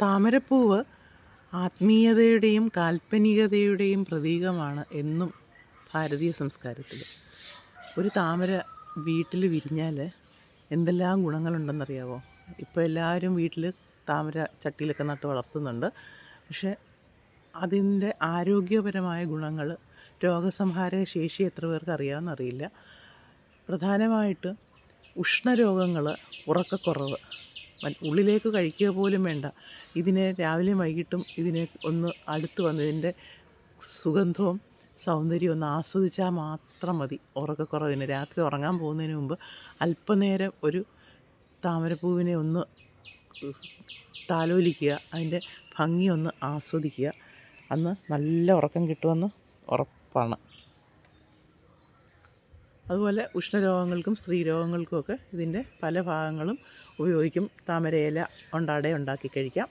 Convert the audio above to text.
താമരപ്പൂവ് ആത്മീയതയുടെയും കാൽപ്പനികതയുടെയും പ്രതീകമാണ് എന്നും ഭാരതീയ സംസ്കാരത്തിൽ. ഒരു താമര വീട്ടിൽ വിരിഞ്ഞാൽ എന്തെല്ലാം ഗുണങ്ങളുണ്ടെന്നറിയാവോ? ഇപ്പോൾ എല്ലാവരും വീട്ടിൽ താമര ചട്ടിയിലൊക്കെ നട്ട് വളർത്തുന്നുണ്ട്. പക്ഷേ അതിൻ്റെ ആരോഗ്യപരമായ ഗുണങ്ങൾ, രോഗസംഹാര ശേഷി എത്ര പേർക്ക് അറിയാമെന്നറിയില്ല. പ്രധാനമായിട്ട് ഉഷ്ണരോഗങ്ങൾ, ഉറക്കക്കുറവ്, ഉള്ളിലേക്ക് കഴിക്കുക പോലും വേണ്ട. ഇതിനെ രാവിലെയും വൈകിട്ടും ഇതിനെ ഒന്ന് അടുത്ത് വന്ന് ഇതിൻ്റെ സുഗന്ധവും സൗന്ദര്യവും ഒന്ന് ആസ്വദിച്ചാൽ മാത്രം മതി ഉറക്കക്കുറവിന്. രാത്രി ഉറങ്ങാൻ പോകുന്നതിന് മുമ്പ് അല്പനേരം ഒരു താമരപ്പൂവിനെ ഒന്ന് താലോലിക്കുക, അതിൻ്റെ ഭംഗി ഒന്ന് ആസ്വദിക്കുക. അന്ന് നല്ല ഉറക്കം കിട്ടുമെന്ന് ഉറപ്പാണ്. അതുപോലെ ഉഷ്ണരോഗങ്ങൾക്കും സ്ത്രീരോഗങ്ങൾക്കുമൊക്കെ ഇതിൻ്റെ പല ഭാഗങ്ങളും ഉപയോഗിക്കും. താമരയില കൊണ്ട് അട ഉണ്ടാക്കി കഴിക്കാം.